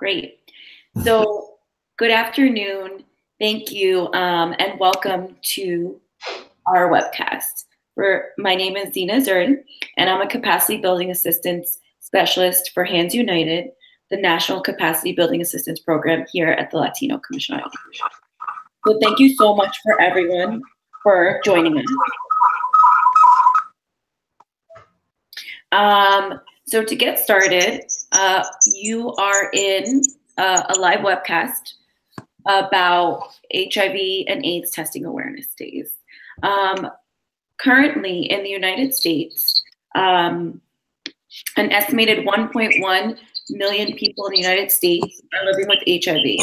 Great. So good afternoon. Thank you and welcome to our webcast. My name is Zina Zern, and I'm a Capacity Building Assistance Specialist for Hands United, the National Capacity Building Assistance Program here at the Latino Commission on Education. So thank you so much for everyone for joining us. So to get started, you are in a live webcast about HIV and AIDS testing awareness days. Currently in the United States, an estimated 1.1 million people in the United States are living with HIV.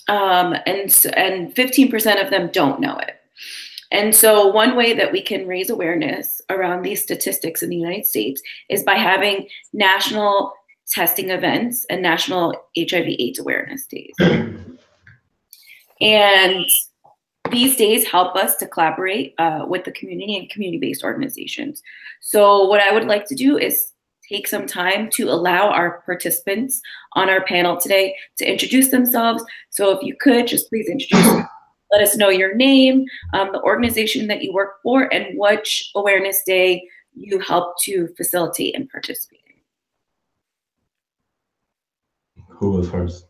And 15% of them don't know it. And so one way that we can raise awareness around these statistics in the United States is by having national testing events and national HIV/AIDS awareness days. And these days help us to collaborate with the community and community-based organizations. So what I would like to do is take some time to allow our participants on our panel today to introduce themselves. So if you could just please introduce yourself. Let us know your name, the organization that you work for, and which awareness day you help to facilitate and participate in. Who goes first?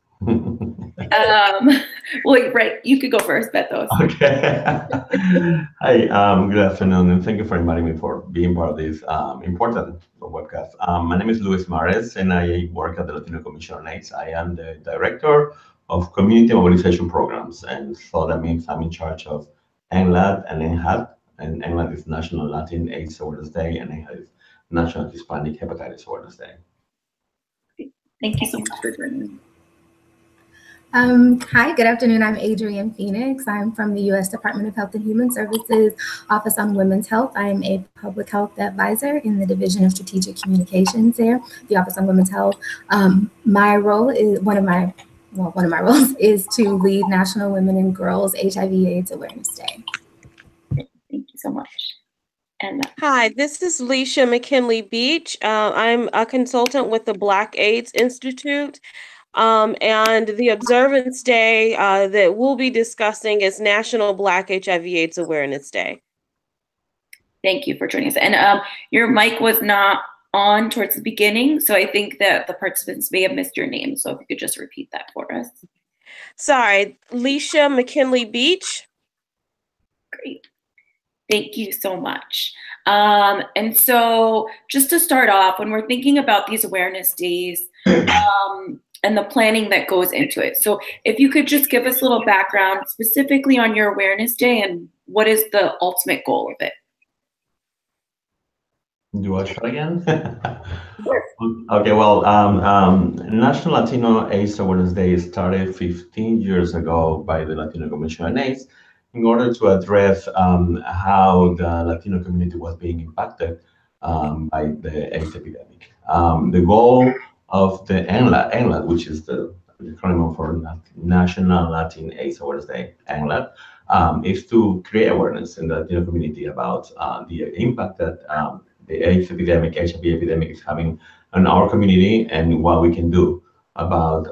Well, right, you could go first, Betos. Okay. Hi, good afternoon, and thank you for inviting me for being part of this important webcast. My name is Luis Mares, and I work at the Latino Commission on AIDS. I am the director of community mobilization programs, and so that means I'm in charge of NLAD and NHAD, and NLAD is National Latin AIDS Awareness Day, and NHAD is National Hispanic Hepatitis Awareness Day. Thank you so much for joining me. Hi, good afternoon. I'm Adrienne Phoenix. I'm from the U.S. Department of Health and Human Services Office on Women's Health. I am a public health advisor in the Division of Strategic Communications there, the Office on Women's Health. My role is one of my roles is to lead National Women and Girls HIV/AIDS Awareness Day. Thank you so much. And hi, this is Leisha McKinley Beach. I'm a consultant with the Black AIDS Institute. And the observance day that we'll be discussing is National Black HIV/AIDS Awareness Day. Thank you for joining us. And your mic was not on towards the beginning, so I think that the participants may have missed your name. So if you could just repeat that for us. Sorry, Leisha McKinley Beach. Great. Thank you so much. And so just to start off, when we're thinking about these awareness days, and the planning that goes into it. So if you could just give us a little background specifically on your awareness day and what is the ultimate goal of it? Do I try again? Sure. Okay, well, National Latino AIDS Awareness Day started 15 years ago by the Latino Commission on AIDS in order to address how the Latino community was being impacted by the AIDS epidemic. The goal of the NLAD, which is the acronym for National Latin AIDS Awareness Day, NLAD, is to create awareness in the Latino community about the impact that the AIDS epidemic, HIV epidemic is having on our community and what we can do about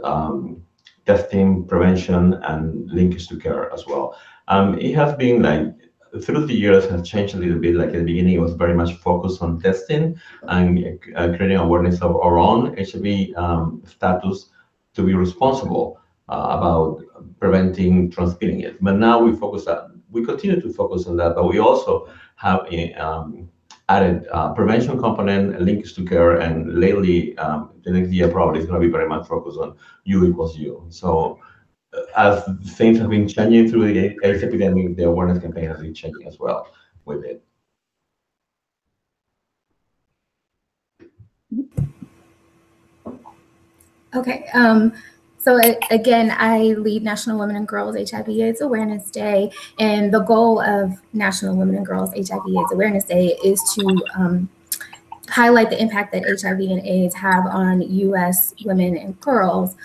testing, prevention, and linkage to care as well. It has been like, through the years has changed a little bit. Like at the beginning, it was very much focused on testing and creating awareness of our own HIV status to be responsible about preventing transmitting it. But now we continue to focus on that, but we also have added prevention component, links to care, and lately, the next year probably is going to be very much focused on U equals U. So as things have been changing through the AIDS epidemic, the awareness campaign has been changing as well with it. Okay, so again, I lead National Women and Girls HIV/AIDS Awareness Day, and the goal of National Women and Girls HIV/AIDS Awareness Day is to highlight the impact that HIV and AIDS have on U.S. women and girls.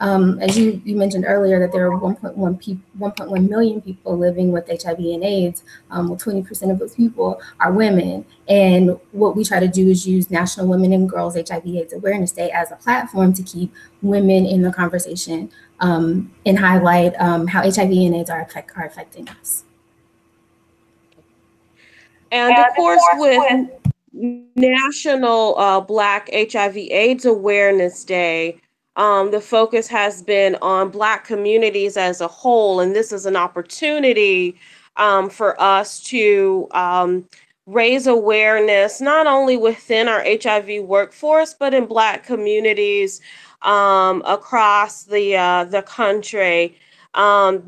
As you mentioned earlier, that there are 1.1 million people living with HIV and AIDS. Well, 20% of those people are women. And what we try to do is use National Women and Girls HIV/AIDS Awareness Day as a platform to keep women in the conversation and highlight how HIV and AIDS are affecting us. And of course, with National Black HIV/AIDS Awareness Day, the focus has been on Black communities as a whole, and this is an opportunity for us to raise awareness not only within our HIV workforce, but in Black communities across the country.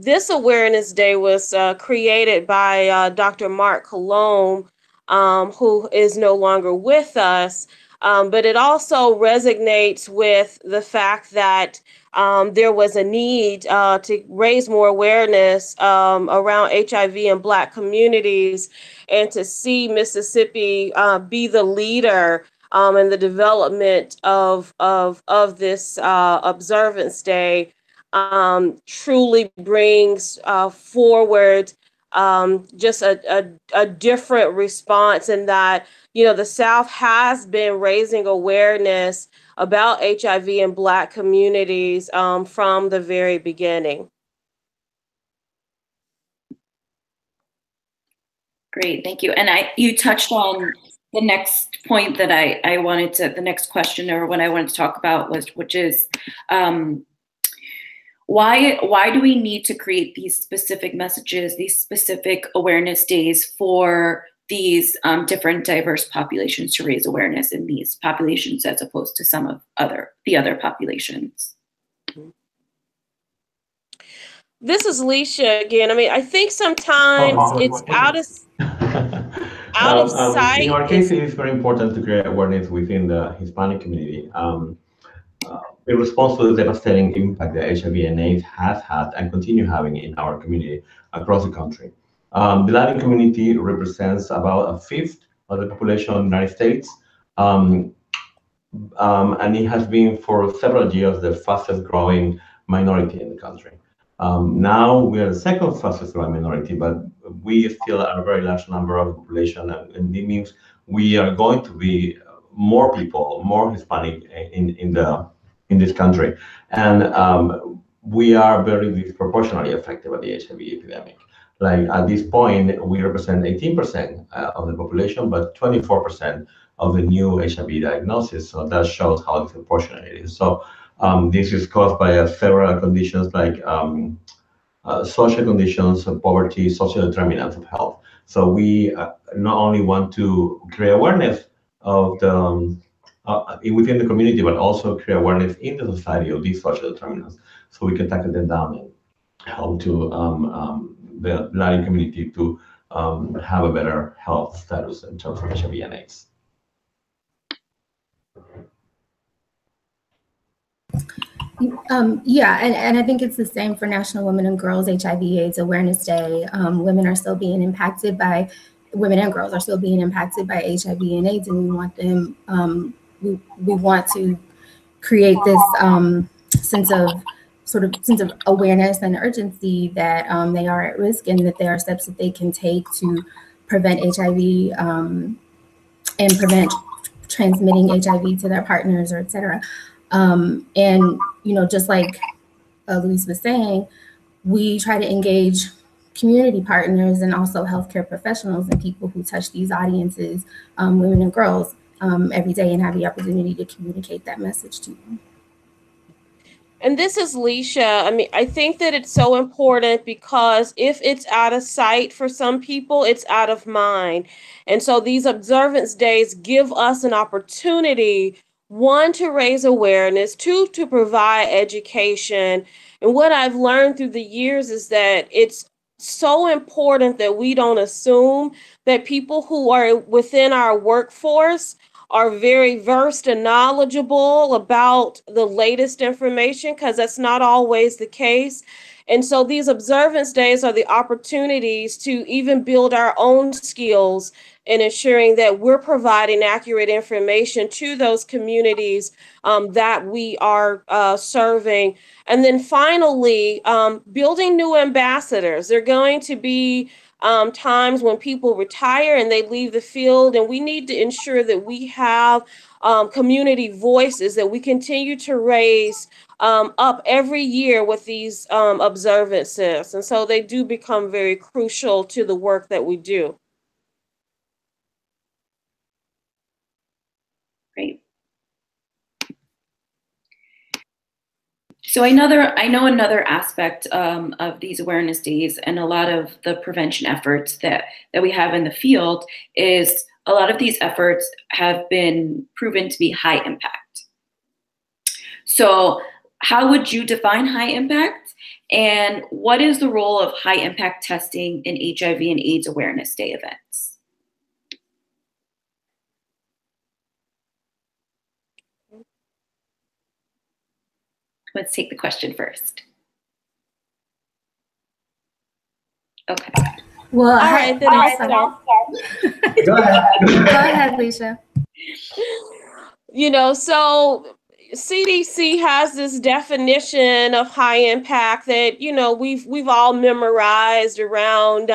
This Awareness Day was created by Dr. Mark Colomb, who is no longer with us. But it also resonates with the fact that there was a need to raise more awareness around HIV in Black communities, and to see Mississippi be the leader in the development of this observance day truly brings forward just a different response, in that, you know, the South has been raising awareness about HIV in Black communities from the very beginning. Great, thank you. And you touched on the next point that I wanted to, the next question or what I wanted to talk about was, which is why do we need to create these specific messages, these specific awareness days for these different diverse populations, to raise awareness in these populations as opposed to some of the other populations? This is Leisha again. I mean, I think sometimes it's out of sight. In our case, it is very important to create awareness within the Hispanic community. In response to the devastating impact that HIV and AIDS has had and continue having in our community across the country. The Latin community represents about a fifth of the population of the United States, and it has been for several years the fastest growing minority in the country. Now we are the second fastest growing minority, but we still are a very large number of the population, and it means we are going to be more people, more Hispanic in this country, and we are very disproportionately affected by the HIV epidemic. Like at this point, we represent 18% of the population, but 24% of the new HIV diagnosis. So that shows how disproportionate it is. So this is caused by several conditions like social conditions, poverty, social determinants of health. So we not only want to create awareness of the within the community, but also create awareness in the society of these social determinants, so we can tackle them down and help to the Latin community to have a better health status in terms of HIV and AIDS. Yeah, and I think it's the same for National Women and Girls HIV/AIDS Awareness Day. Women and girls are still being impacted by HIV and AIDS, and we want them. We want to create this sense of awareness and urgency that they are at risk, and that there are steps that they can take to prevent HIV and prevent transmitting HIV to their partners, or et cetera. And, you know, just like Luis was saying, we try to engage community partners and also healthcare professionals and people who touch these audiences, women and girls, every day, and have the opportunity to communicate that message to them. And this is Leisha. I mean, I think that it's so important, because if it's out of sight for some people, it's out of mind. And so these observance days give us an opportunity, one, to raise awareness, two, to provide education. And what I've learned through the years is that it's so important that we don't assume that people who are within our workforce are very versed and knowledgeable about the latest information, because that's not always the case. And so these observance days are the opportunities to even build our own skills in ensuring that we're providing accurate information to those communities that we are serving. And then finally, building new ambassadors. There are going to be times when people retire and they leave the field, and we need to ensure that we have community voices that we continue to raise up every year with these observances. And so they do become very crucial to the work that we do. Great. So I know another aspect of these awareness days and a lot of the prevention efforts that we have in the field is a lot of these efforts have been proven to be high impact. So how would you define high impact? And what is the role of high impact testing in HIV and AIDS Awareness Day events? Let's take the question first. Okay. Well, All right, then I'll start. Go ahead. Go ahead, Leisha. You know, so CDC has this definition of high impact that, you know, we've all memorized around,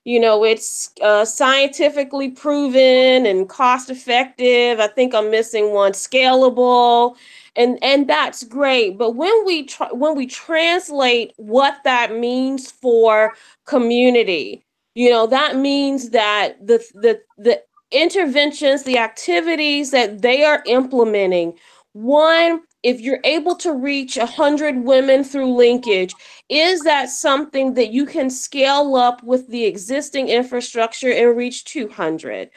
you know, it's scientifically proven and cost effective. I think I'm missing one, scalable. And that's great. But when we translate what that means for community, you know, that means that the interventions, the activities that they are implementing, one, if you're able to reach 100 women through linkage, is that something that you can scale up with the existing infrastructure and reach 200?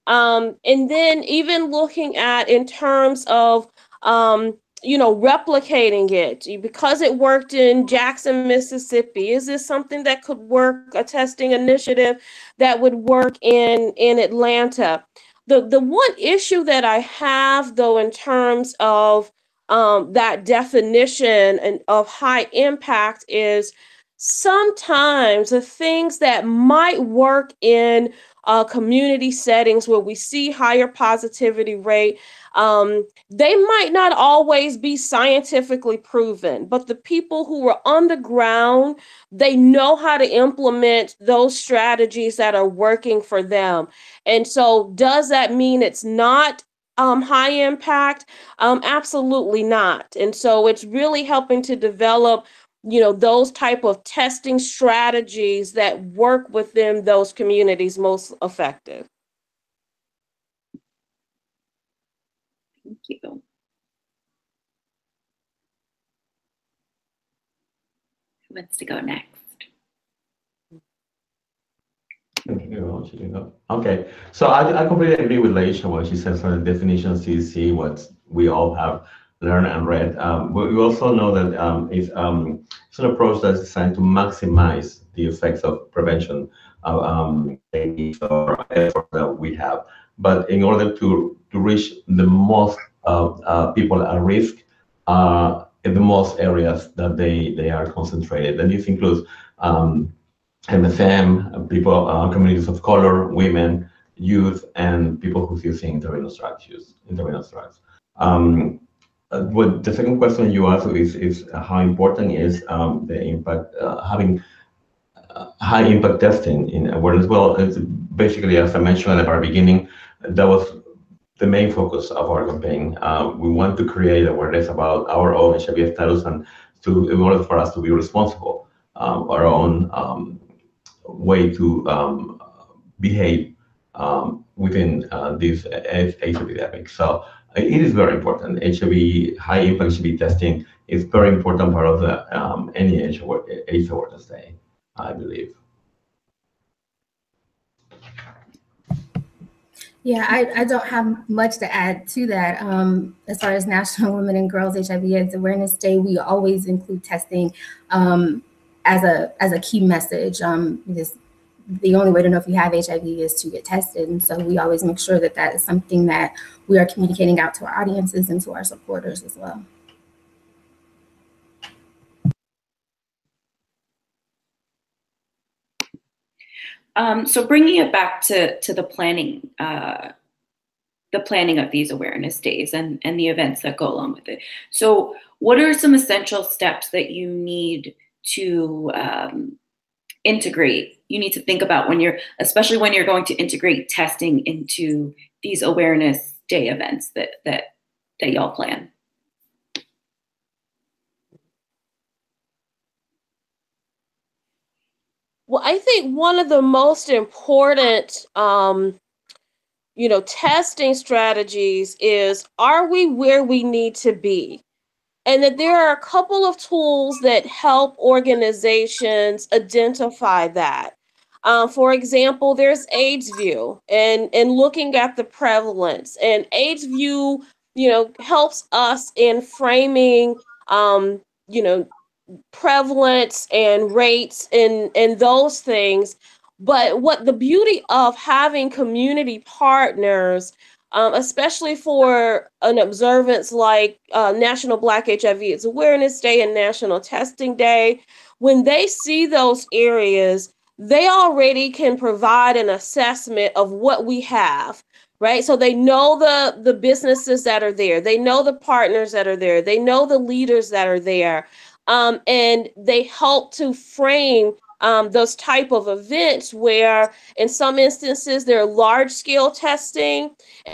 And then even looking at in terms of you know, replicating it because it worked in Jackson, Mississippi. Is this something that could work, a testing initiative that would work in Atlanta? The one issue that I have, though, in terms of that definition and of high impact is sometimes the things that might work in community settings where we see higher positivity rate, they might not always be scientifically proven, but the people who are on the ground, they know how to implement those strategies that are working for them. And so does that mean it's not high impact? Absolutely not. And so it's really helping to develop, you know, those type of testing strategies that work within those communities most effective. Thank you. Who wants to go next? Okay, so I completely agree with Leisha when she says on the definition of CDC, what we all have learned and read. But we also know that it's an approach that's designed to maximize the effects of prevention or effort that we have. But in order to reach the most people at risk, in the most areas that they are concentrated, and this includes MSM, people, communities of color, women, youth, and people who's using intravenous drugs. What the second question you asked is how important is the impact, having high impact testing in awareness. Well, it's basically, as I mentioned at the very beginning, that was the main focus of our campaign. We want to create awareness about our own HIV status and in order for us to be responsible, our own way to behave within this AIDS epidemic. So it is very important. HIV, high impact HIV testing is very important part of the any AIDS awareness day, I believe. Yeah, I don't have much to add to that. As far as National Women and Girls HIV/AIDS Awareness Day, we always include testing as a key message, because the only way to know if you have HIV is to get tested. And so we always make sure that that is something that we are communicating out to our audiences and to our supporters as well. So bringing it back to the planning of these awareness days and the events that go along with it. So what are some essential steps that you need to integrate? You need to think about especially when you're going to integrate testing into these awareness day events that y'all plan. Well, I think one of the most important, testing strategies is, are we where we need to be? And that there are a couple of tools that help organizations identify that. For example, there's AIDSview and looking at the prevalence. And AIDSview, helps us in framing, you know, prevalence and rates and those things. But what the beauty of having community partners, especially for an observance like National Black HIV/AIDS Awareness Day and National Testing Day, when they see those areas, they already can provide an assessment of what we have. Right. So they know the businesses that are there. They know the partners that are there. They know the leaders that are there. And they help to frame those type of events where in some instances they're large scale testing.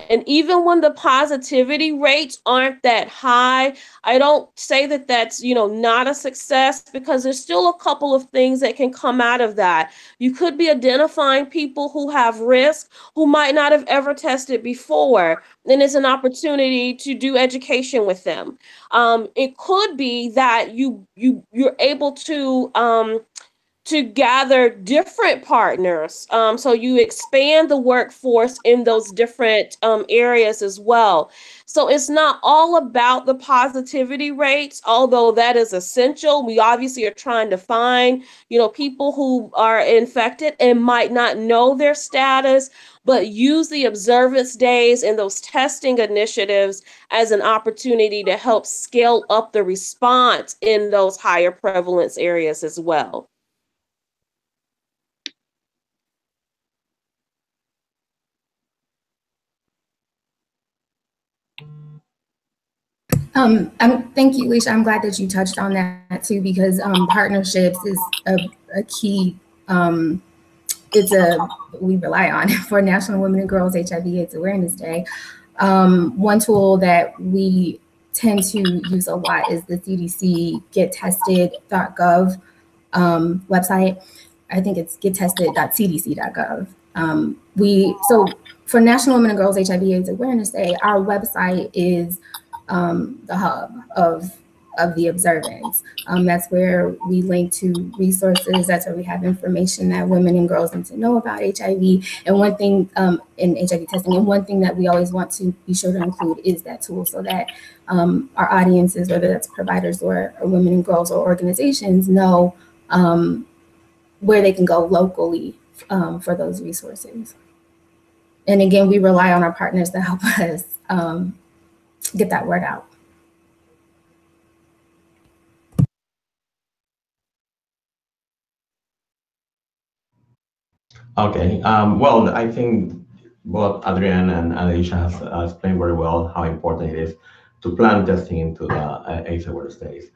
And even when the positivity rates aren't that high, I don't say that that's, not a success, because there's still a couple of things that can come out of that. You could be identifying people who have risk, who might not have ever tested before. And it's an opportunity to do education with them. It could be that you're able to gather different partners. So you expand the workforce in those different areas as well. So it's not all about the positivity rates, although that is essential. We obviously are trying to find, people who are infected and might not know their status, but use the observance days and those testing initiatives as an opportunity to help scale up the response in those higher prevalence areas as well. Thank you, Alicia. I'm glad that you touched on that too, because partnerships is a key. We rely on for National Women and Girls HIV/AIDS Awareness Day. One tool that we tend to use a lot is the CDC gettested.gov website. I think it's gettested.cdc.gov. So for National Women and Girls HIV/AIDS Awareness Day, our website is the hub of the observance. That's where we link to resources. That's where we have information that women and girls need to know about HIV. And one thing in HIV testing, and one thing that we always want to be sure to include is that tool, so that our audiences, whether that's providers or women and girls or organizations, know where they can go locally for those resources. And again, we rely on our partners to help us get that word out. Okay. Well, I think both Adrienne and Alicia have explained very well how important it is to plan testing into the AIDS Awareness Days.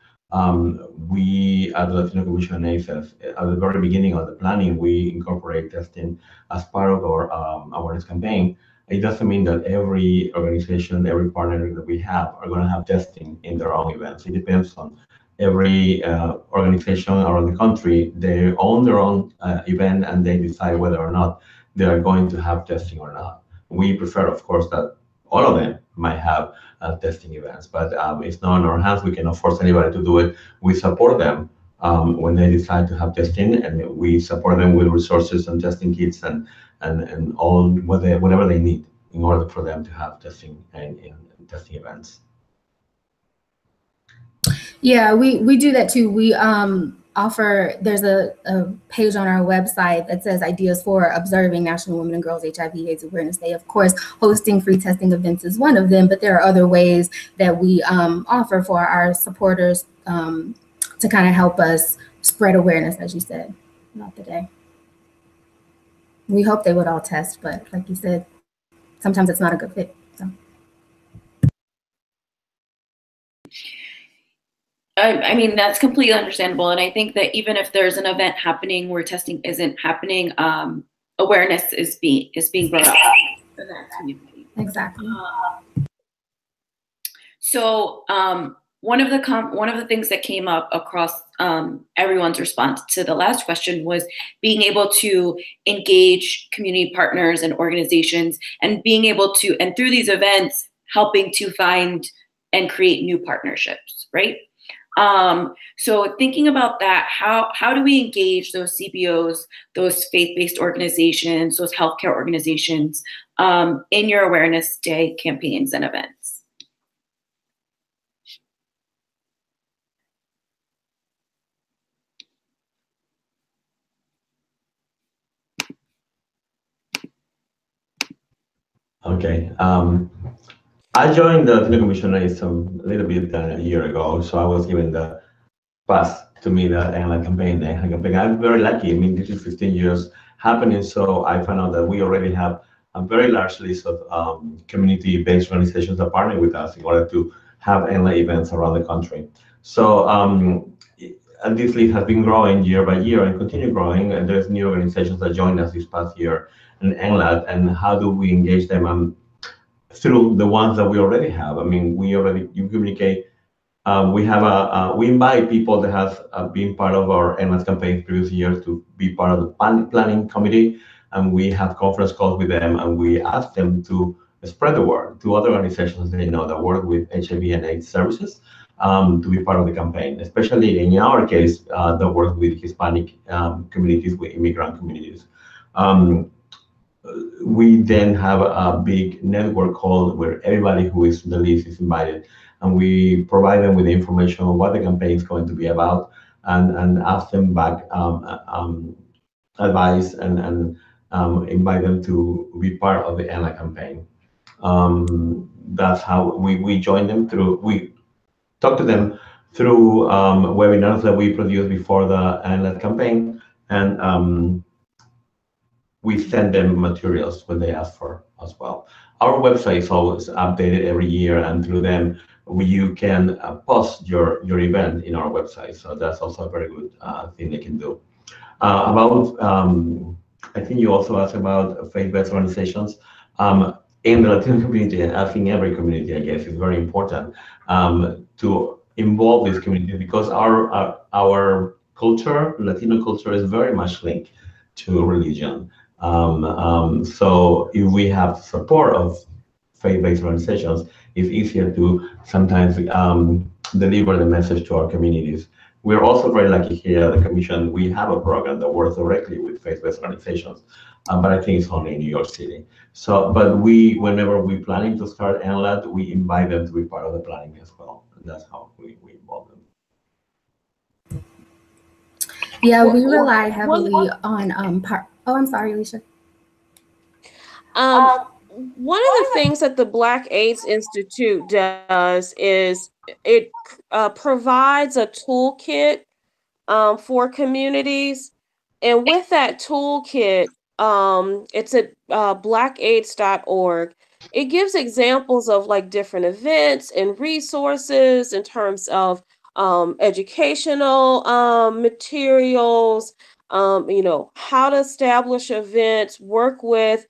We at the Latino Commission ACES, at the very beginning of the planning, we incorporate testing as part of our awareness campaign. It doesn't mean that every organization, every partner that we have are going to have testing in their own events. It depends on every organization around the country. They own their own event, and they decide whether or not they are going to have testing or not. We prefer, of course, that all of them might have testing events, but it's not in our hands. We cannot force anybody to do it. We support them when they decide to have testing, and we support them with resources and testing kits and all whatever they need in order for them to have testing and testing events. Yeah, we do that too. We offer, there's a page on our website that says ideas for observing National Women and Girls HIV/AIDS Awareness Day. Of course, hosting free testing events is one of them, but there are other ways that we offer for our supporters to kind of help us spread awareness, as you said, throughout the day. We hope they would all test, but like you said, sometimes it's not a good fit. So. I mean, that's completely understandable. And I think that even if there's an event happening where testing isn't happening, awareness is being brought up in that community. Exactly. So one of the things that came up across everyone's response to the last question was being able to engage community partners and organizations, and being able to, and through these events, helping to find and create new partnerships, right? So thinking about that, how do we engage those CBOs, those faith-based organizations, those healthcare organizations in your Awareness Day campaigns and events? Okay. I joined the Latino Commission a little bit a year ago, so I was given the pass to me the NLA campaign. I'm very lucky. I mean, this is 15 years happening, so I found out that we already have a very large list of community-based organizations that partner with us in order to have NLA events around the country. So and this list has been growing year by year and continue growing, and there's new organizations that joined us this past year in NLAD, and how do we engage them? Through the ones that we already have. I mean, you communicate. We invite people that have been part of our NLS campaign previous years to be part of the planning committee, and we have conference calls with them, and we ask them to spread the word to other organizations they know that work with HIV and AIDS services, to be part of the campaign, especially in our case, that work with Hispanic communities, with immigrant communities. We then have a big network call where everybody who is in the list is invited, and we provide them with the information on what the campaign is going to be about, and ask them back advice, and invite them to be part of the NLA campaign. That's how we join them through. We talk to them through webinars that we produce before the NLA campaign, and we send them materials when they ask for as well. Our website is always updated every year, and through them you can post your event in our website. So that's also a very good thing they can do. I think you also asked about faith-based organizations. In the Latino community, and I think every community, I guess, is very important to involve this community, because our culture, Latino culture, is very much linked to religion. So if we have support of faith-based organizations, it's easier to sometimes deliver the message to our communities. We're also very lucky here at the Commission. We have a program that works directly with faith-based organizations, but I think it's only in New York City. So, but whenever we're planning to start NLAD, we invite them to be part of the planning as well. And that's how we involve them. Yeah, we rely heavily on Oh, I'm sorry, Alicia. One of the things that the Black AIDS Institute does is it provides a toolkit for communities. And with that toolkit, it's at blackaids.org. It gives examples of like different events and resources in terms of educational materials, how to establish events, work with.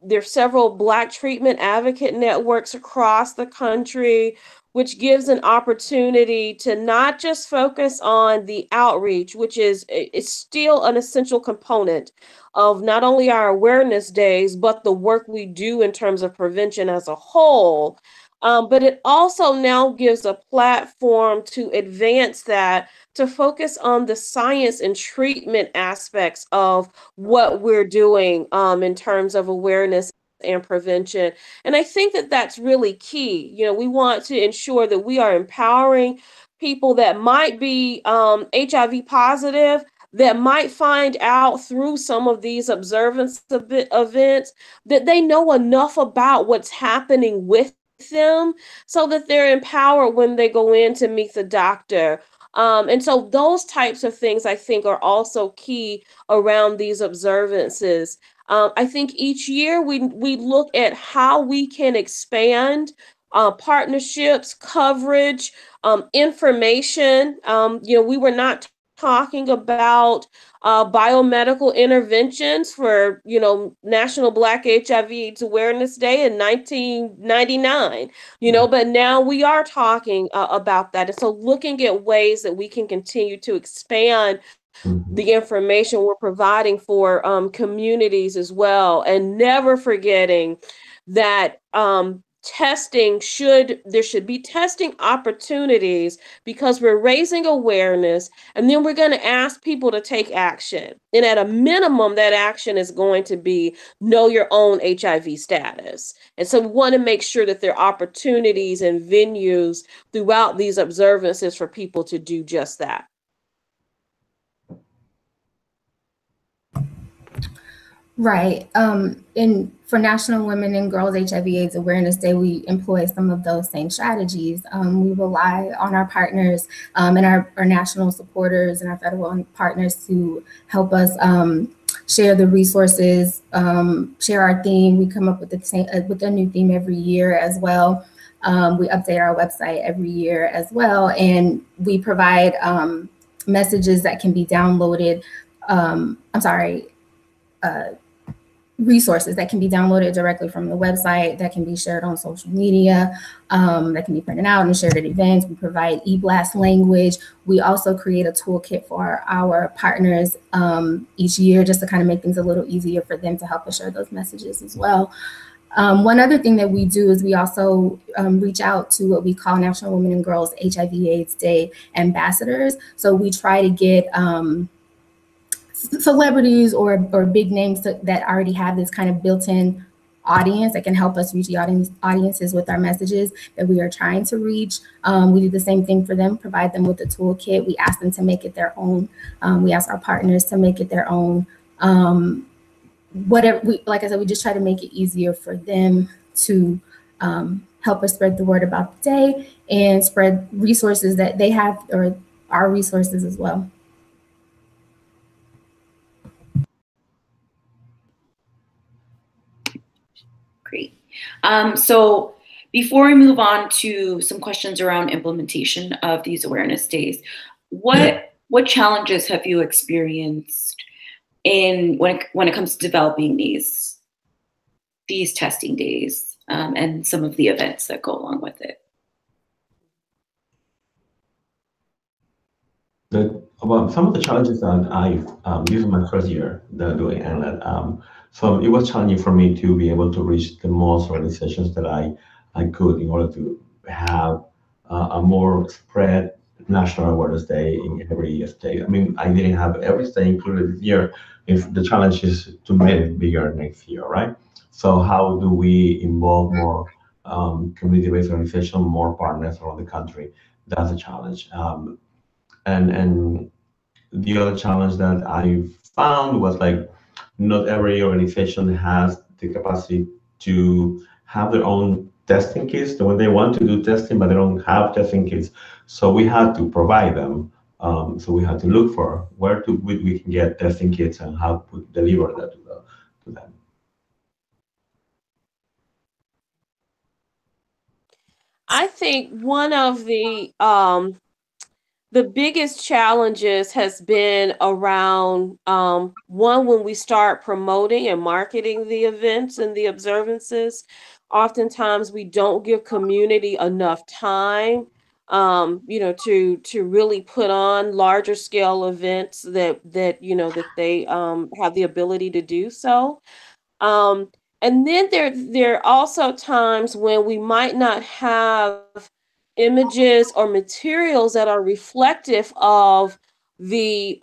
There's several Black treatment advocate networks across the country, which gives an opportunity to not just focus on the outreach, which is still an essential component of not only our awareness days, but the work we do in terms of prevention as a whole. But it also now gives a platform to advance that, to focus on the science and treatment aspects of what we're doing in terms of awareness and prevention. And I think that that's really key. We want to ensure that we are empowering people that might be HIV positive, that might find out through some of these observance events that they know enough about what's happening with them so that they're empowered when they go in to meet the doctor. And so those types of things I think are also key around these observances. I think each year we look at how we can expand partnerships, coverage, information. We were not talking about biomedical interventions for, National Black HIV/AIDS Awareness Day in 1999, but now we are talking about that. And so looking at ways that we can continue to expand the information we're providing for communities as well, and never forgetting that there should be testing opportunities, because we're raising awareness, and then we're going to ask people to take action. And at a minimum, that action is going to be know your own HIV status. And so we want to make sure that there are opportunities and venues throughout these observances for people to do just that. Right. And for National Women and Girls HIV/AIDS Awareness Day, we employ some of those same strategies. We rely on our partners and our national supporters and our federal partners to help us share the resources, share our theme. We come up with a new theme every year as well. We update our website every year as well, and we provide messages that can be downloaded. Resources that can be downloaded directly from the website, that can be shared on social media, that can be printed out and shared at events. We provide e-blast language. We also create a toolkit for our partners each year, just to kind of make things a little easier for them to help us share those messages as well. One other thing that we do is we also reach out to what we call National Women and Girls HIV/AIDS Day ambassadors. So we try to get celebrities or big names that already have this kind of built-in audience that can help us reach the audiences with our messages that we are trying to reach. We do the same thing for them, provide them with a toolkit. We ask them to make it their own. We ask our partners to make it their own. Like I said, we just try to make it easier for them to help us spread the word about the day and spread resources that they have, or our resources as well. Great. So before we move on to some questions around implementation of these awareness days, what challenges have you experienced when it comes to developing these testing days and some of the events that go along with it? Some of the challenges that this is my first year doing NLED. So it was challenging for me to be able to reach the most organizations that I could, in order to have a more spread National Awareness Day in every state. I mean, I didn't have every state included this year. If the challenge is to make it bigger next year, right? So how do we involve more community-based organizations, more partners around the country? That's a challenge. And the other challenge that I found was, like, not every organization has the capacity to have their own testing kits when they want to do testing, but they don't have testing kits. So we had to provide them. So we had to look for where we can get testing kits and how to deliver that to them. I think one of the biggest challenges has been around one, when we start promoting and marketing the events and the observances, oftentimes we don't give community enough time to really put on larger scale events that they have the ability to do so. And then there are also times when we might not have images or materials that are reflective of the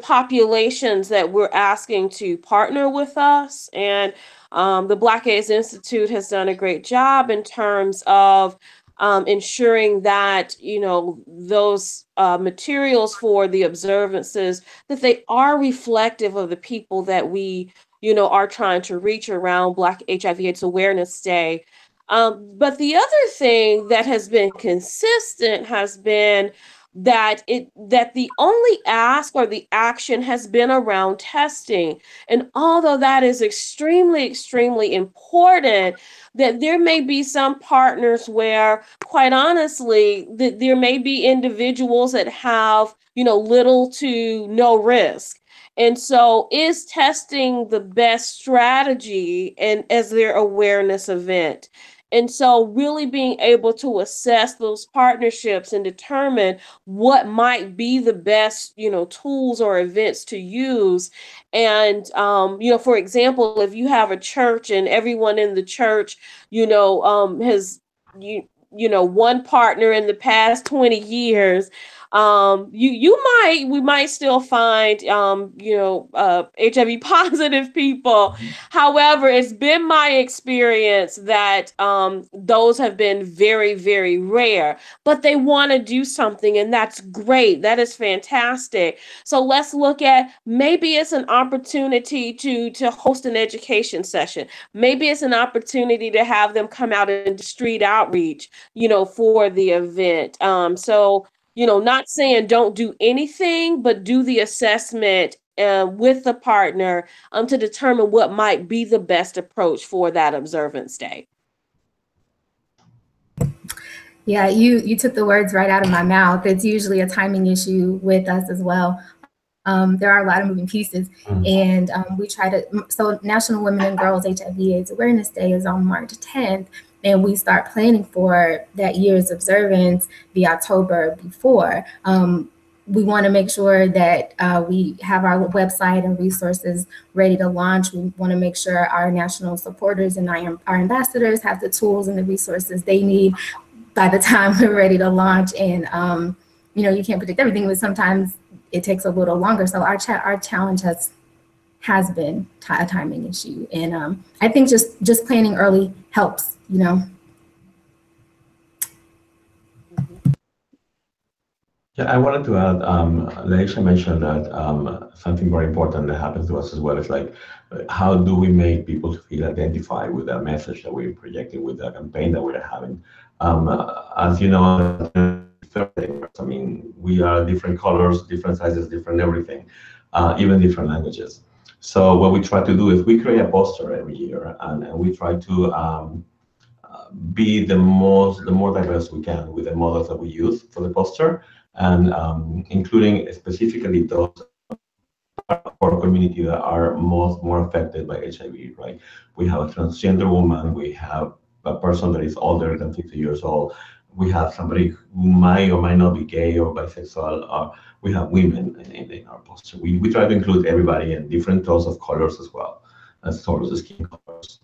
populations that we're asking to partner with us. And the Black AIDS Institute has done a great job in terms of ensuring that those materials for the observances, that they are reflective of the people that we are trying to reach around Black HIV/AIDS Awareness Day. But the other thing that has been consistent has been that the only ask or the action has been around testing. And although that is extremely, extremely important, that there may be some partners where, quite honestly, that there may be individuals that have, little to no risk. And so is testing the best strategy and as their awareness event? And so really being able to assess those partnerships and determine what might be the best, tools or events to use. And, for example, if you have a church and everyone in the church, has, one partner in the past 20 years, we might still find HIV positive people. However, it's been my experience that those have been very, very rare, but they want to do something, and that's great. That is fantastic. So let's look at, maybe it's an opportunity to host an education session. Maybe it's an opportunity to have them come out and do street outreach, for the event. So not saying don't do anything, but do the assessment with the partner to determine what might be the best approach for that observance day. Yeah, you took the words right out of my mouth. It's usually a timing issue with us as well. There are a lot of moving pieces, and we try to. So National Women and Girls HIV/AIDS Awareness Day is on March 10th, and we start planning for that year's observance the October before. We want to make sure that we have our website and resources ready to launch. We want to make sure our national supporters and our ambassadors have the tools and the resources they need by the time we're ready to launch. And you can't predict everything, but sometimes it takes a little longer. So our challenge has been a timing issue, and I think just planning early helps. Yeah, I wanted to add, Leisha mentioned that something very important that happens to us as well is like, how do we make people feel identified with the message that we're projecting, with the campaign that we're having? As you know, I mean, we are different colors, different sizes, different everything, even different languages. So what we try to do is we create a poster every year, and we try to be the more diverse we can with the models that we use for the poster, and including specifically those of our community that are more affected by HIV, right? We have a transgender woman, we have a person that is older than 50 years old, we have somebody who might or might not be gay or bisexual, we have women in our poster. We try to include everybody in different tones of colors as well, as sort of skin colors.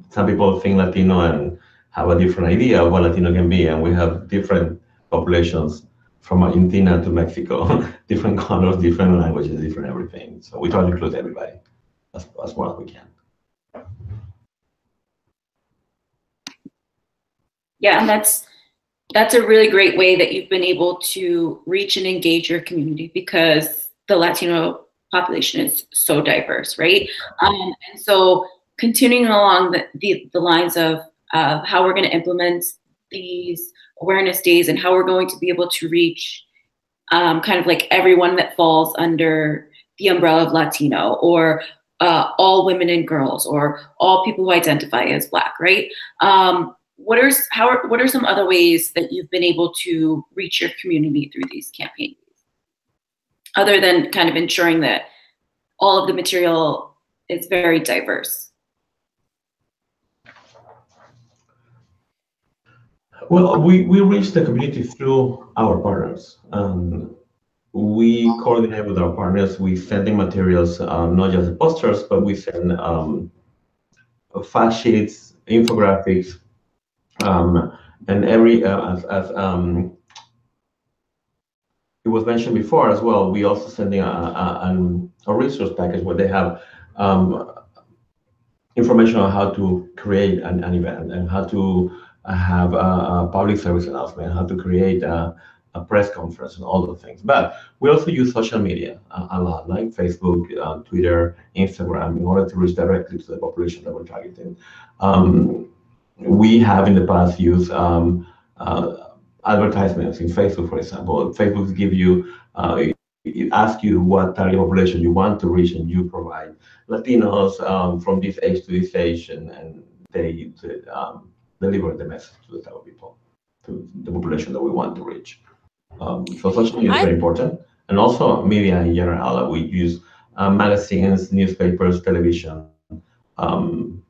Some people think Latino and have a different idea of what Latino can be, and we have different populations from Argentina to Mexico, different colors, different languages, different everything. So we try to include everybody as well as we can. Yeah, and that's a really great way that you've been able to reach and engage your community, because the Latino population is so diverse, right? And so continuing along the lines of how we're going to implement these awareness days and how we're going to be able to reach kind of like everyone that falls under the umbrella of Latino, or all women and girls, or all people who identify as Black, right? What are some other ways that you've been able to reach your community through these campaigns, other than kind of ensuring that all of the material is very diverse? Well, we reach the community through our partners. We coordinate with our partners. We send them materials, not just posters, but we send fact sheets, infographics, and every as it was mentioned before as well. We also sending a resource package where they have information on how to create an event, and how to have a public service announcement, how to create a press conference, and all those things. But we also use social media a lot, like Facebook, Twitter, Instagram, in order to reach directly to the population that we're targeting. We have in the past used advertisements in Facebook, for example. Facebook give you, it asks you what target population you want to reach, and you provide Latinos from this age to this age, and they deliver the message to the type of people, to the population that we want to reach. So social media is very important, and also media in general. We use magazines, newspapers, television. Um,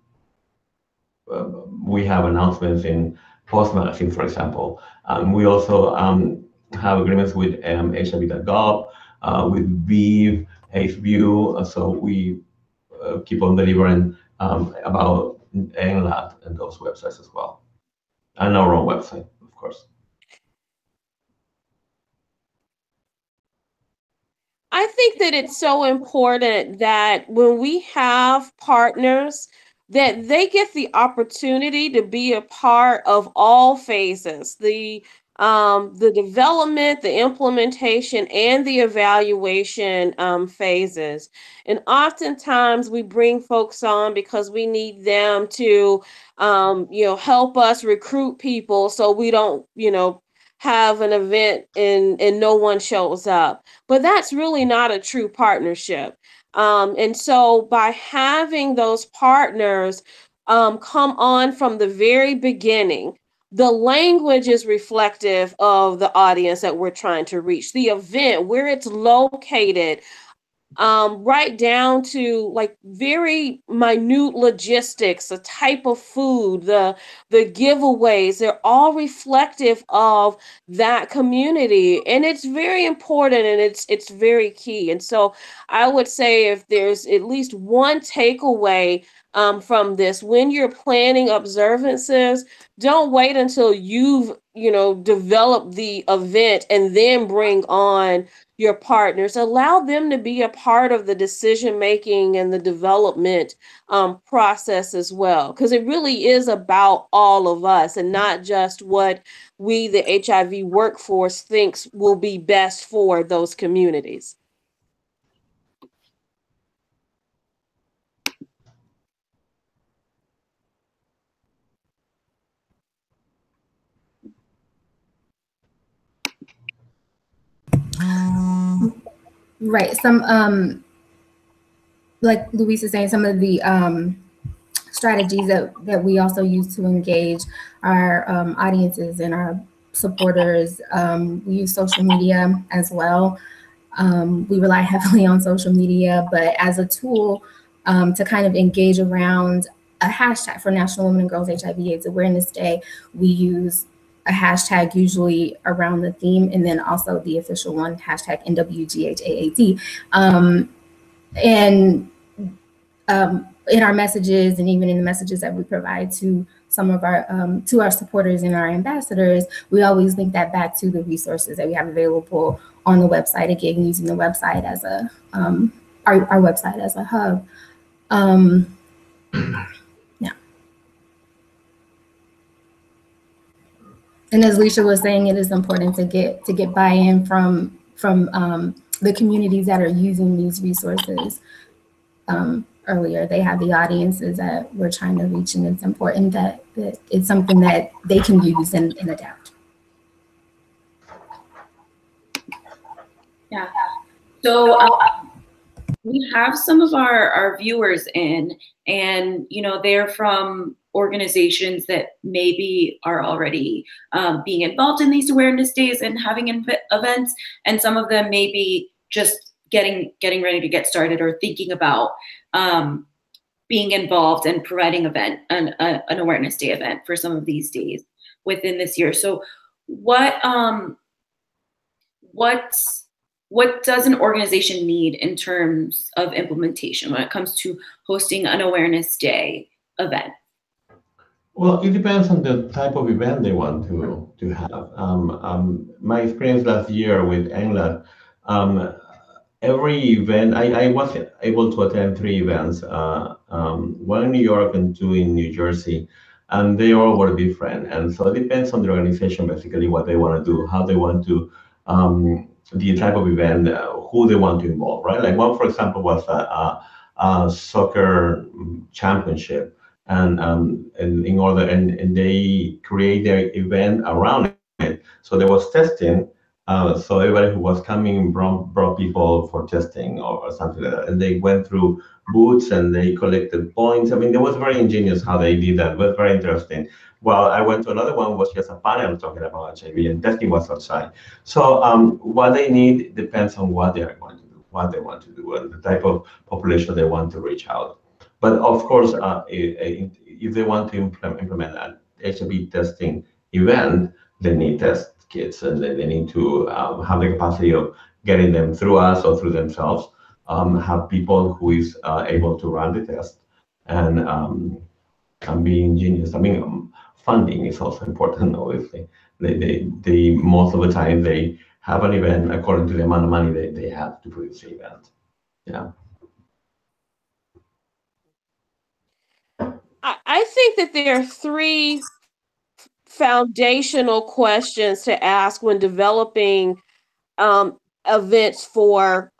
we have announcements in Post Magazine, for example. We also have agreements with HIV.gov, with VIV, HView, so we keep on delivering about NLAT and those websites as well, and our own website, of course. I think that it's so important that when we have partners, that they get the opportunity to be a part of all phases, the development, the implementation, and the evaluation phases. And oftentimes we bring folks on because we need them to help us recruit people so we don't, have an event and no one shows up. But that's really not a true partnership. And so by having those partners come on from the very beginning, the language is reflective of the audience that we're trying to reach, the event, where it's located, right down to like very minute logistics, the type of food, the giveaways. They're all reflective of that community, and it's very important, and it's very key. And so I would say if there's at least one takeaway from this, when you're planning observances, don't wait until you've developed the event and then bring on your partners. Allow them to be a part of the decision making and the development process as well, because it really is about all of us and not just what we, the HIV workforce, thinks will be best for those communities. Right. Some like Luis is saying, some of the strategies that we also use to engage our audiences and our supporters. We use social media as well. We rely heavily on social media, but as a tool to kind of engage around a hashtag for National Women and Girls HIV/AIDS Awareness Day, we use a hashtag usually around the theme, and then also the official one, hashtag NWGHAAD. And in our messages, and even in the messages that we provide to some of our supporters and our ambassadors, we always link that back to the resources that we have available on the website, again, using the website as a our website as a hub. Yeah. And as Leisha was saying, it is important to get buy-in from the communities that are using these resources. Earlier, they have the audiences that we're trying to reach, and it's important that it's something that they can use and adapt. Yeah. So we have some of our viewers in, and they're from organizations that maybe are already being involved in these awareness days and having events, and some of them may be just getting ready to get started or thinking about being involved and providing an awareness day event for some of these days within this year. So what does an organization need in terms of implementation when it comes to hosting an awareness day event? Well, it depends on the type of event they want to have. My experience last year with NLAT, every event, I was able to attend 3 events, one in New York and 2 in New Jersey, and they all were different. And so it depends on the organization, basically, what they want to do, how they want to, the type of event, who they want to involve, right? Like one, for example, was a soccer championship, and they create their event around So there was testing. So everybody who was coming brought people for testing or something like that. And they went through booths and they collected points. I mean, it was very ingenious how they did that. It was very interesting. Well, I went to another one, was just a panel talking about HIV, and testing was outside. So what they need depends on what they are going to do, what they want to do, and the type of population they want to reach out. But of course, if they want to implement an HIV testing event, they need test kits, and they need to have the capacity of getting them through us or through themselves. Have people who is able to run the test and be ingenious. I mean, funding is also important, obviously. They most of the time they have an event according to the amount of money they have to produce the event. Yeah. I think that there are three foundational questions to ask when developing events for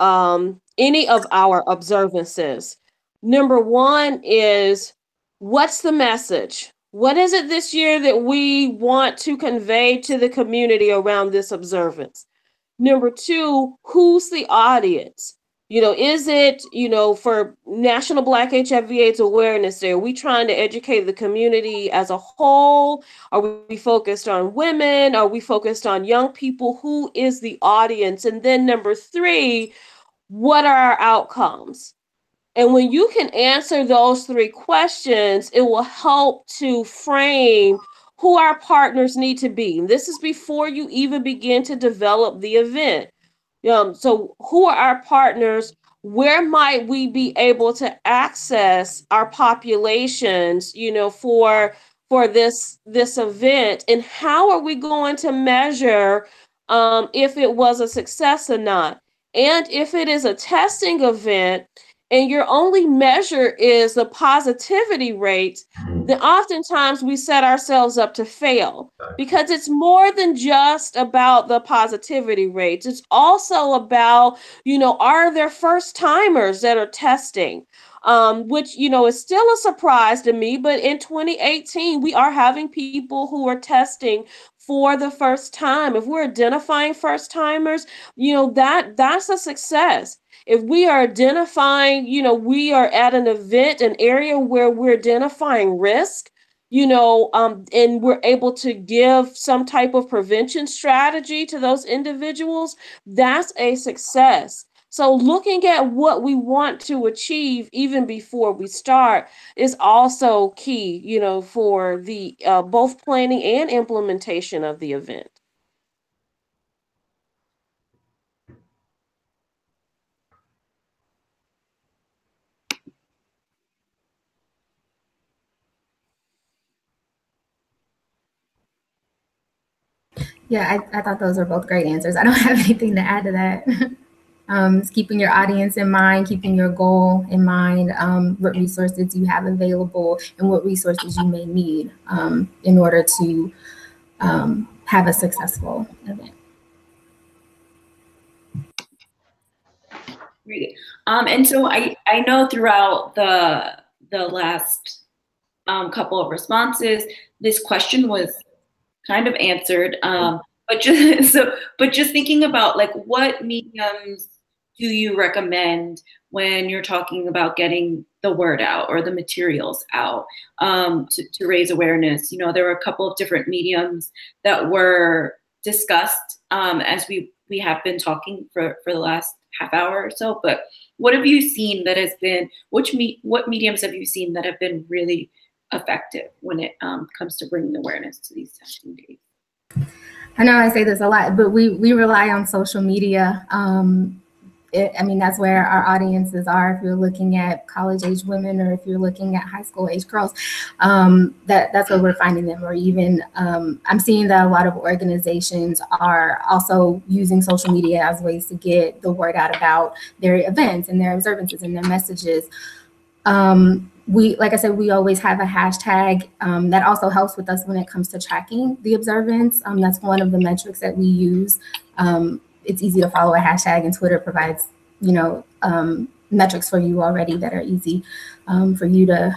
any of our observances. Number one is, what's the message? What is it this year that we want to convey to the community around this observance? Number two, who's the audience? Is it, for National Black HIV/AIDS Awareness Day, are we trying to educate the community as a whole? Are we focused on women? Are we focused on young people? Who is the audience? And then number three, what are our outcomes? And when you can answer those three questions, it will help to frame who our partners need to be. And this is before you even begin to develop the event. So who are our partners? Where might we be able to access our populations, for this event? And how are we going to measure if it was a success or not? And if it is a testing event, and your only measure is the positivity rate, then oftentimes we set ourselves up to fail, because it's more than just about the positivity rates. It's also about, are there first timers that are testing? Which, is still a surprise to me, but in 2018, we are having people who are testing for the first time. If we're identifying first timers, that's a success. If we are identifying, we are at an event, an area where we're identifying risk, and we're able to give some type of prevention strategy to those individuals, that's a success. So looking at what we want to achieve even before we start is also key, for the both planning and implementation of the event. Yeah, I thought those were both great answers. I don't have anything to add to that. It's keeping your audience in mind, keeping your goal in mind, what resources you have available, and what resources you may need in order to have a successful event. Great. And so I know throughout the last couple of responses, this question was kind of answered. But just thinking about, like, what mediums do you recommend when you're talking about getting the word out or the materials out to raise awareness? There were a couple of different mediums that were discussed as we have been talking for the last half hour or so. But what have you seen that has been, what mediums have you seen that have been really effective when it comes to bringing awareness to these testing days? I know I say this a lot, but we rely on social media. That's where our audiences are. If you're looking at college-age women, or if you're looking at high school-age girls, that's where we're finding them. Or even I'm seeing that a lot of organizations are also using social media as ways to get the word out about their events and their observances and their messages. Like I said, we always have a hashtag that also helps with us when it comes to tracking the observance. That's one of the metrics that we use. It's easy to follow a hashtag, and Twitter provides, metrics for you already that are easy for you to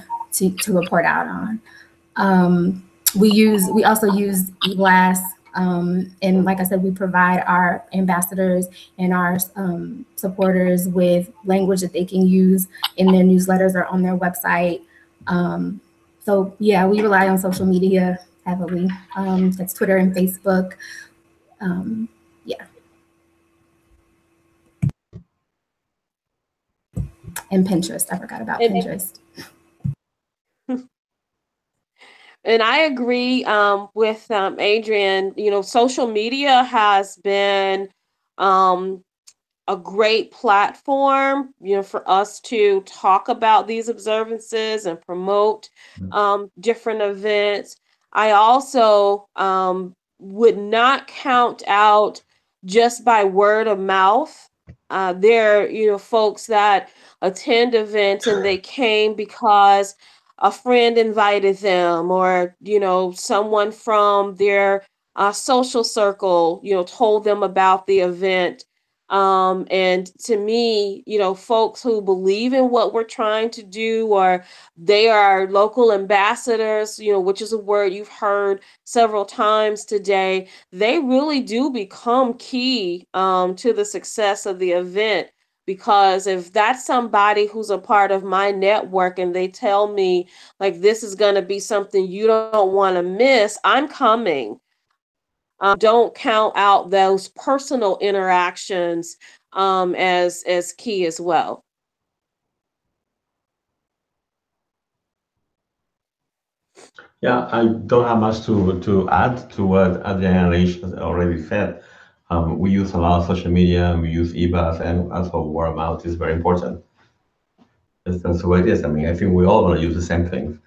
report out on. We also use eBlast And like I said, we provide our ambassadors and our supporters with language that they can use in their newsletters or on their website. So yeah, we rely on social media heavily. That's Twitter and Facebook. Yeah. And Pinterest. I forgot about Pinterest. And I agree with Adrian. You know, social media has been a great platform, you know, for us to talk about these observances and promote different events. I also would not count out just by word of mouth. There are, you know, folks that attend events and they came because a friend invited them, or, you know, someone from their social circle, you know, told them about the event. And to me, you know, folks who believe in what we're trying to do, or they are local ambassadors, you know, which is a word you've heard several times today, they really do become key to the success of the event. Because if that's somebody who's a part of my network and they tell me, like, this is going to be something you don't want to miss, I'm coming. Don't count out those personal interactions as key as well. Yeah, I don't have much to add to what Adriana and Alicia has already said. We use a lot of social media, we use EBAs, and also word of mouth is very important. That's the way it is. I mean, I think we all want to use the same things.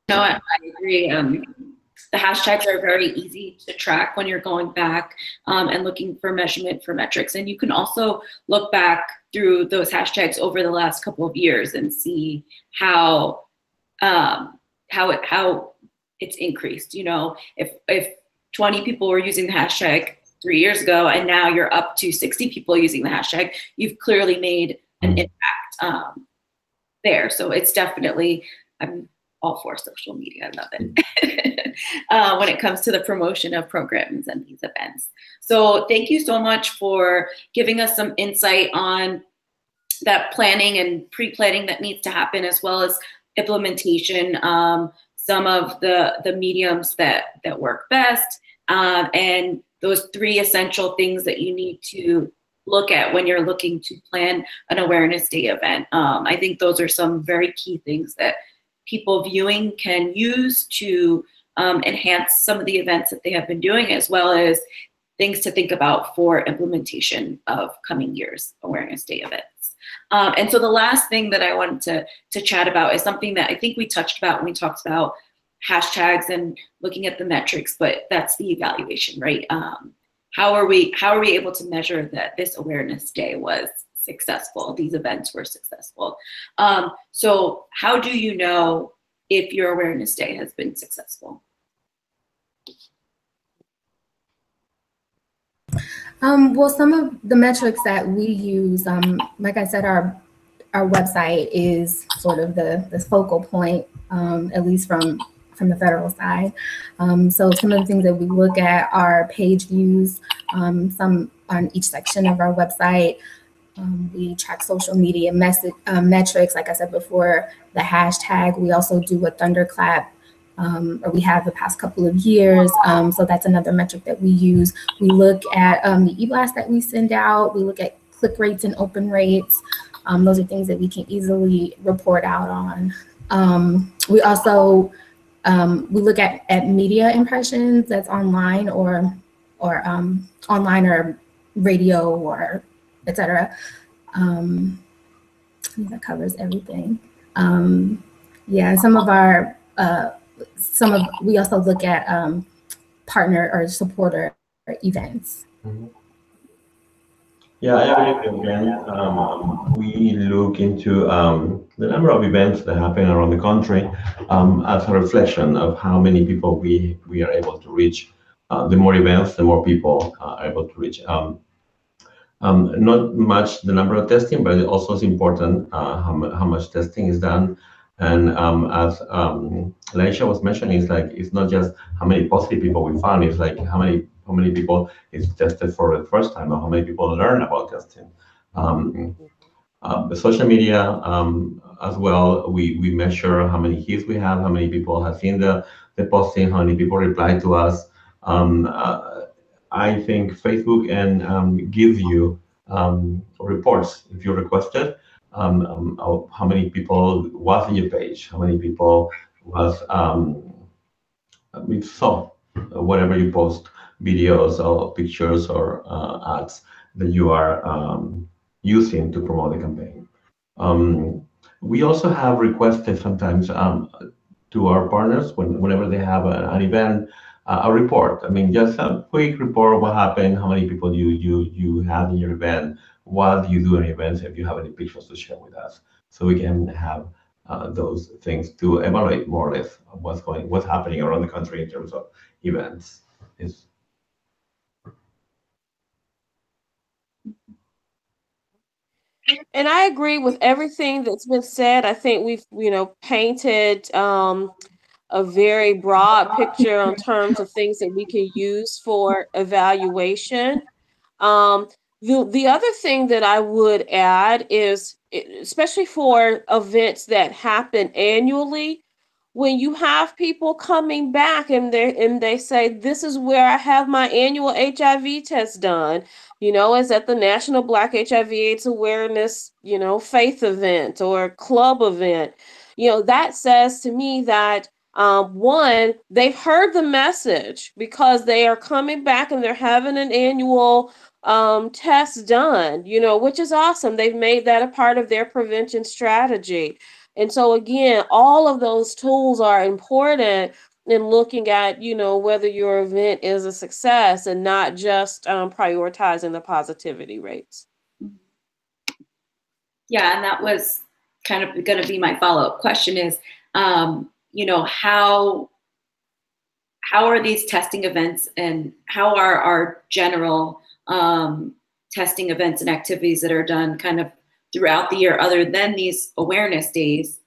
No, I agree. The hashtags are very easy to track when you're going back and looking for measurement for metrics. And you can also look back through those hashtags over the last couple of years and see how it's increased. You know, if 20 people were using the hashtag 3 years ago and now you're up to 60 people using the hashtag, you've clearly made an impact there. So it's definitely, I'm all for social media. I love it when it comes to the promotion of programs and these events. So thank you so much for giving us some insight on that planning and pre-planning that needs to happen, as well as implementation, some of the mediums that work best, and those 3 essential things that you need to look at when you're looking to plan an Awareness Day event. I think those are some very key things that people viewing can use to enhance some of the events that they have been doing, as well as things to think about for implementation of coming year's Awareness Day events. And so the last thing that I wanted to chat about is something that I think we touched about when we talked about hashtags and looking at the metrics, but that's the evaluation, right? How are we able to measure that this Awareness Day was successful, these events were successful? So how do you know if your Awareness Day has been successful? Well, some of the metrics that we use, like I said, our website is sort of the focal point, at least from the federal side. So some of the things that we look at are page views, some on each section of our website. We track social media metrics, like I said before, the hashtag. We also do a thunderclap, or we have the past couple of years. So that's another metric that we use. We look at the e-blast that we send out. We look at click rates and open rates. Those are things that we can easily report out on. We also we look at media impressions that's online or online or radio or etc. I think that covers everything. Yeah, we also look at partner or supporter events. Mm-hmm. Yeah, I agree again. We look into the number of events that happen around the country as a reflection of how many people we are able to reach. The more events, the more people are able to reach. Not much the number of testing, but it also is important how much testing is done. And as Laisha was mentioning, it's like it's not just how many positive people we found. It's like how many people is tested for the first time, or how many people learn about testing. Um, the social media as well, we measure how many hits we have, how many people have seen the posting, how many people reply to us. Um, uh, I think Facebook and gives you reports if you request it. Of how many people was in your page, how many people was we saw whatever you post, videos or pictures or ads that you are using to promote the campaign. Um, we also have requested sometimes to our partners whenever they have an event, a report. I mean, just a quick report of what happened, how many people you had in your event, what do you do in events, if you have any pictures to share with us, so we can have those things to evaluate more or less what's happening around the country in terms of events. Is And I agree with everything that's been said. I think we've, painted a very broad picture in terms of things that we can use for evaluation. Um, the other thing that I would add is, especially for events that happen annually, when you have people coming back and they say, this is where I have my annual HIV test done, is at the National Black HIV/AIDS Awareness, faith event or club event. That says to me that one, they've heard the message because they are coming back and they're having an annual test done, which is awesome. They've made that a part of their prevention strategy. And so again, all of those tools are important in looking at, whether your event is a success and not just prioritizing the positivity rates. Yeah, and that was kind of going to be my follow-up question is, how are these testing events and how are our general testing events and activities that are done kind of throughout the year, other than these awareness days,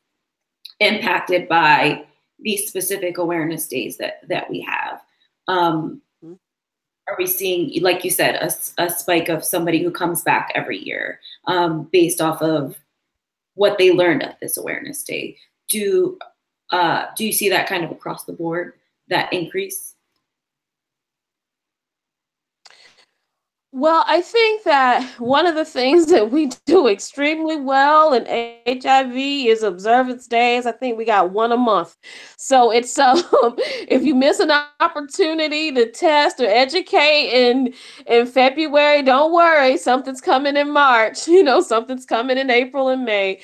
impacted by these specific awareness days that we have? Are we seeing, like you said, a spike of somebody who comes back every year based off of what they learned at this awareness day? Do you see that kind of across the board, that increase? Well, I think that one of the things that we do extremely well in HIV is observance days. I think we got one a month. So it's if you miss an opportunity to test or educate in February, don't worry, something's coming in March, something's coming in April and May.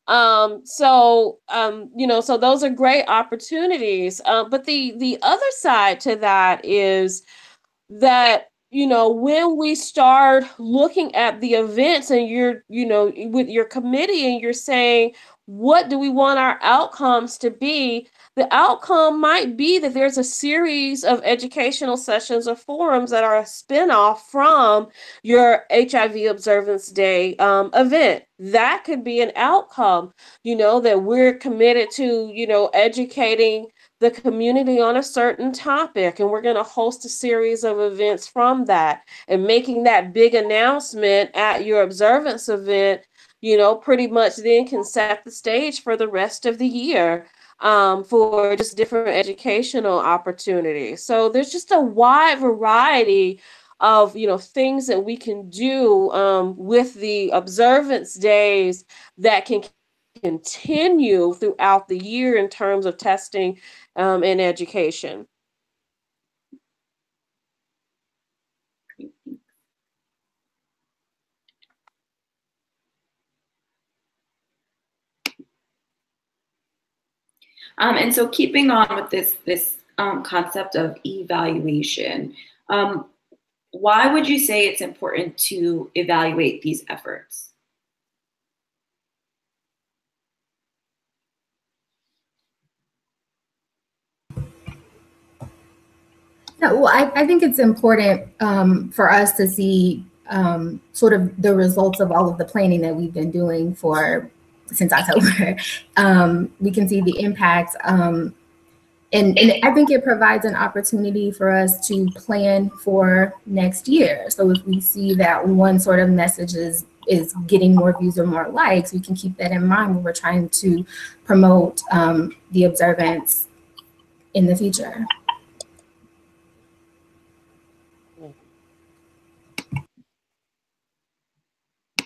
So those are great opportunities. But the other side to that is that when we start looking at the events and you're with your committee and you're saying, what do we want our outcomes to be? The outcome might be that there's a series of educational sessions or forums that are a spinoff from your HIV Observance Day event. That could be an outcome, that we're committed to, educating the community on a certain topic, and we're going to host a series of events from that, and making that big announcement at your observance event, pretty much then can set the stage for the rest of the year for just different educational opportunities. So there's just a wide variety of things that we can do with the observance days that can continue throughout the year in terms of testing and education. And so keeping on with this concept of evaluation, why would you say it's important to evaluate these efforts? Well, I think it's important for us to see sort of the results of all of the planning that we've been doing for since October, we can see the impact. And I think it provides an opportunity for us to plan for next year. So if we see that one sort of message is getting more views or more likes, we can keep that in mind when we're trying to promote the observance in the future.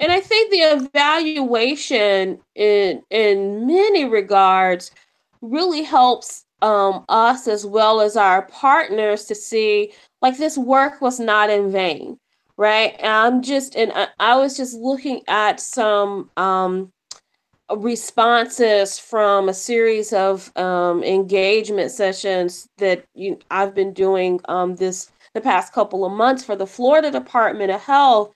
And I think the evaluation in many regards really helps us as well as our partners to see like this work was not in vain, right? And I was just looking at some responses from a series of engagement sessions that I've been doing the past couple of months for the Florida Department of Health.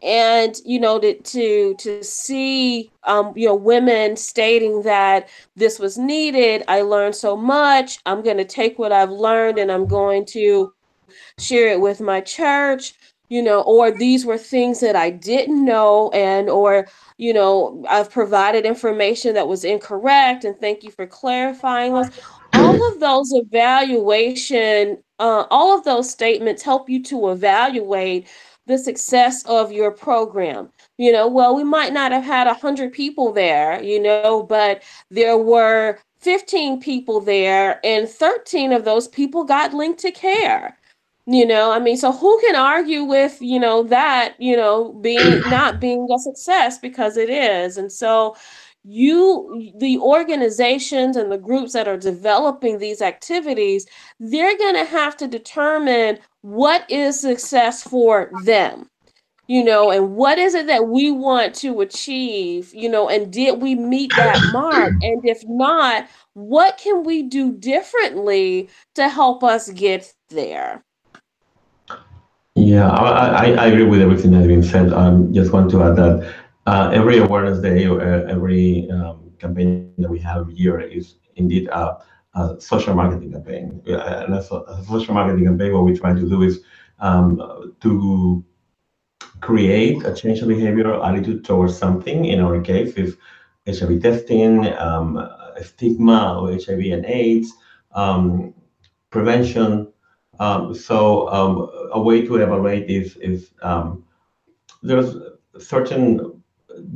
And to see women stating that this was needed. I learned so much. I'm going to take what I've learned and I'm going to share it with my church, or these were things that I didn't know, or I've provided information that was incorrect and thank you for clarifying those. All of those all of those statements help you to evaluate the success of your program. Well, we might not have had 100 people there, but there were 15 people there and 13 of those people got linked to care. So who can argue with, that, not being a success, because it is. And so the organizations and the groups that are developing these activities, they're going to have to determine what is success for them, and what is it that we want to achieve, and did we meet that mark? And if not, what can we do differently to help us get there? Yeah, I agree with everything that's been said. Just want to add that every awareness day or every campaign that we have every year is indeed a social marketing campaign. And as a social marketing campaign, what we're trying to do is to create a change of behavioral attitude towards something. In our case, is HIV testing, stigma of HIV and AIDS, prevention. A way to evaluate is there's certain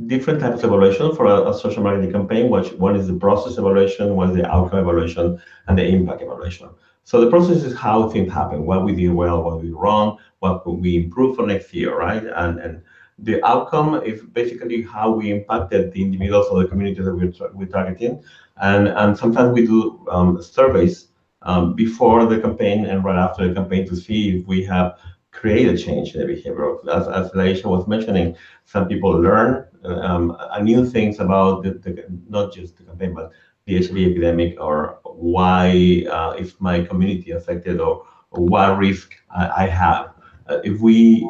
different types of evaluation for a social marketing campaign. One is the process evaluation, one is the outcome evaluation, and the impact evaluation. So the process is how things happen, what we did well, what we did wrong, what could we improve for next year, right? And the outcome is basically how we impacted the individuals or the communities that we're targeting. And sometimes we do surveys before the campaign and right after the campaign to see if we have created change in the behavior. As Laisha was mentioning, some people learn new things about not just the campaign, but the HIV epidemic, or why is my community affected, or what risk I have. If we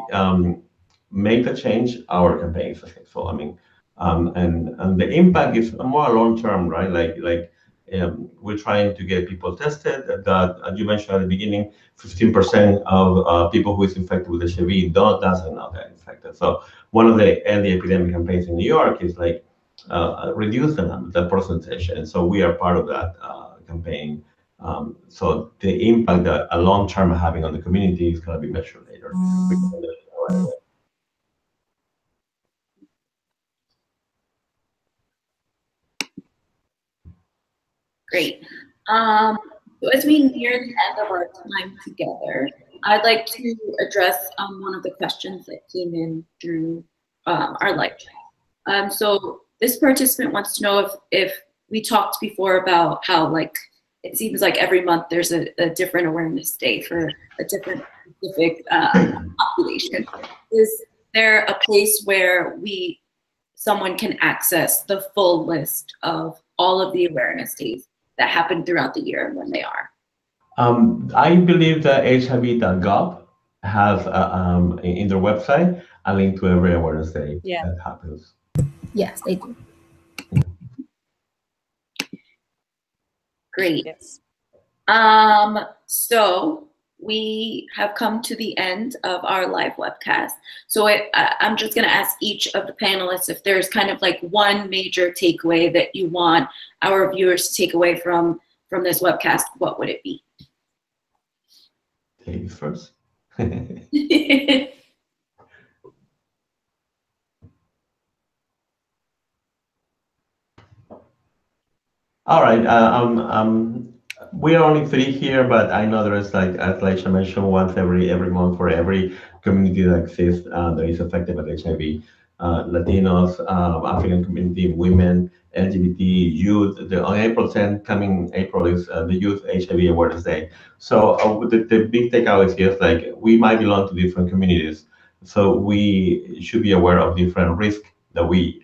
make a change, our campaign is successful. I mean, and the impact is more long term, right? Like we're trying to get people tested. That, as you mentioned at the beginning, 15% of people who is infected with HIV doesn't know they're infected. So one of the early epidemic campaigns in New York is like reduce the percentage, and so we are part of that campaign. So the impact that a long term having on the community is going to be measured later. Great. So as we near the end of our time together, I'd like to address one of the questions that came in through our live chat. So this participant wants to know if we talked before about how, like, it seems like every month there's a different awareness day for a different specific population. Is there a place where someone can access the full list of all of the awareness days that happen throughout the year and when they are? I believe that hiv.gov has in their website a link to every awareness day that happens. Yes, they do. Great. Yes. So we have come to the end of our live webcast. So I'm just going to ask each of the panelists if there's kind of like one major takeaway that you want our viewers to take away from this webcast. What would it be? Ladies first. All right. We are only three here, but I know there is, like, as Laisha mentioned, once every month for every community that exists that is affected by HIV. Latinos, African community, women, LGBT, youth. On April 10th, coming April, is the Youth HIV Awareness Day. So the big takeaway here is, like, we might belong to different communities, so we should be aware of different risks that we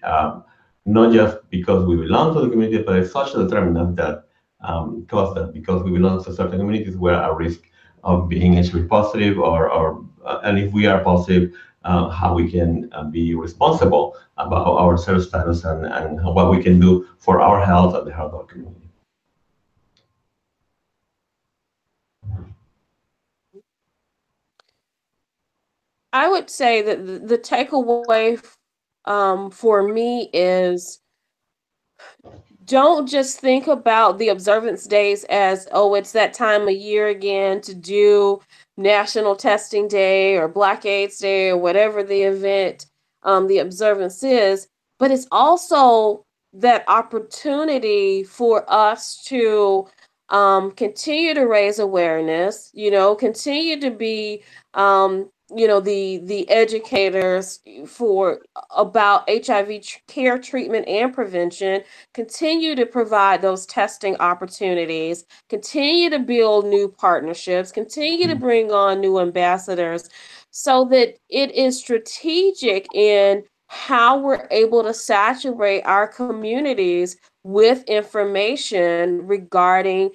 not just because we belong to the community, but it's such a determinant that cause that because we belong to certain communities, we're at risk of being HIV positive, and if we are positive, how we can be responsible about our self status and what we can do for our health and the health of our community. I would say that the takeaway for me is, don't just think about the observance days as, oh, it's that time of year again to do National Testing Day or Black AIDS Day or whatever the event, the observance is, but it's also that opportunity for us to continue to raise awareness, continue to be, the educators about HIV care, treatment, and prevention, continue to provide those testing opportunities, continue to build new partnerships, continue to bring on new ambassadors, so that it is strategic in how we're able to saturate our communities with information regarding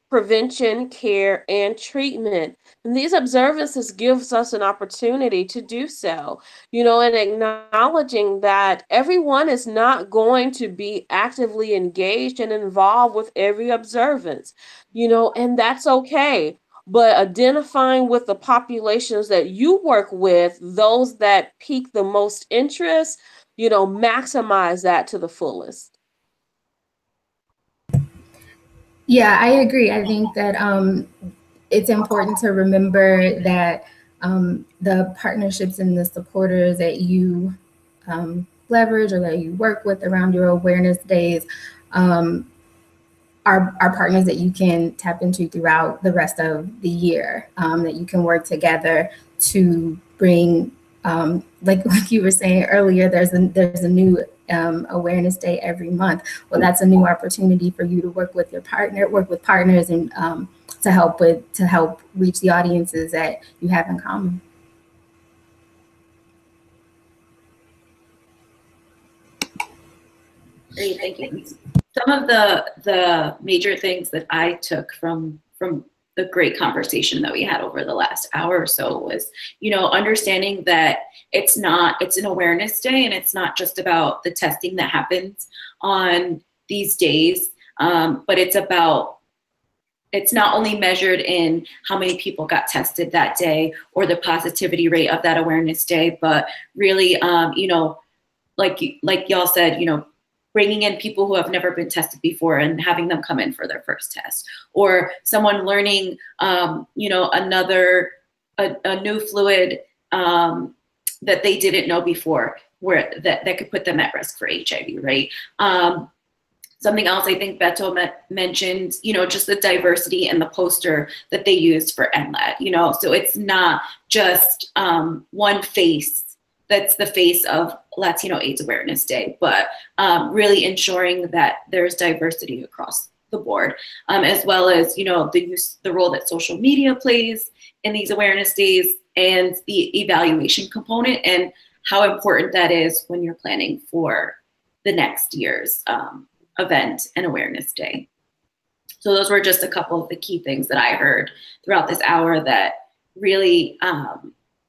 prevention, care, and treatment. And these observances gives us an opportunity to do so, and acknowledging that everyone is not going to be actively engaged and involved with every observance, and that's okay. But identifying with the populations that you work with, those that pique the most interest, maximize that to the fullest. Yeah, I agree. I think that it's important to remember that the partnerships and the supporters that you leverage or that you work with around your awareness days are partners that you can tap into throughout the rest of the year, that you can work together to bring, like you were saying earlier, there's a new awareness day every month. Well, that's a new opportunity for you to work with partners, and to help reach the audiences that you have in common. Great, thank you. Some of the major things that I took from the great conversation that we had over the last hour or so was, understanding that it's an awareness day, and it's not just about the testing that happens on these days, but it's not only measured in how many people got tested that day or the positivity rate of that awareness day, but really, like y'all said, bringing in people who have never been tested before and having them come in for their first test, or someone learning, a new fluid that they didn't know before, where that could put them at risk for HIV, right? Something else I think Beto mentioned, just the diversity and the poster that they used for NLAD, so it's not just one face that's the face of Latino AIDS Awareness Day, but really ensuring that there's diversity across the board, as well as, the role that social media plays in these awareness days, and the evaluation component, and how important that is when you're planning for the next year's event and awareness day. So those were just a couple of the key things that I heard throughout this hour that really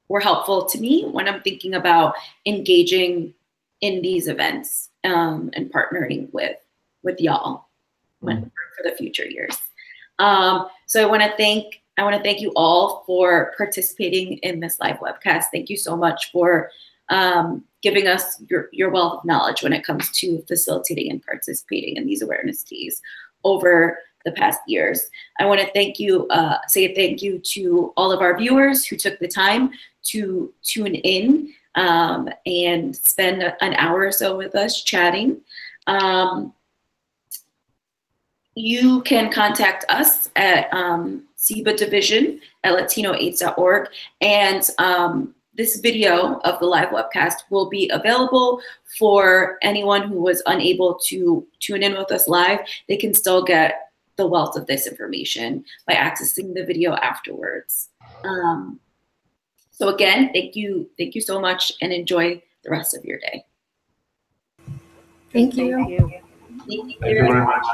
were helpful to me when I'm thinking about engaging in these events and partnering with y'all for the future years. So I want to thank I want to thank you all for participating in this live webcast. Thank you so much for giving us your wealth of knowledge when it comes to facilitating and participating in these awareness days over the past years. I want to thank you, say thank you to all of our viewers who took the time to tune in and spend an hour or so with us chatting. You can contact us at CEBA Division at latinoaids.org, and this video of the live webcast will be available for anyone who was unable to tune in with us live. They can still get the wealth of this information by accessing the video afterwards. So again, thank you so much, and enjoy the rest of your day. Thank you. Thank you. Thank you very much.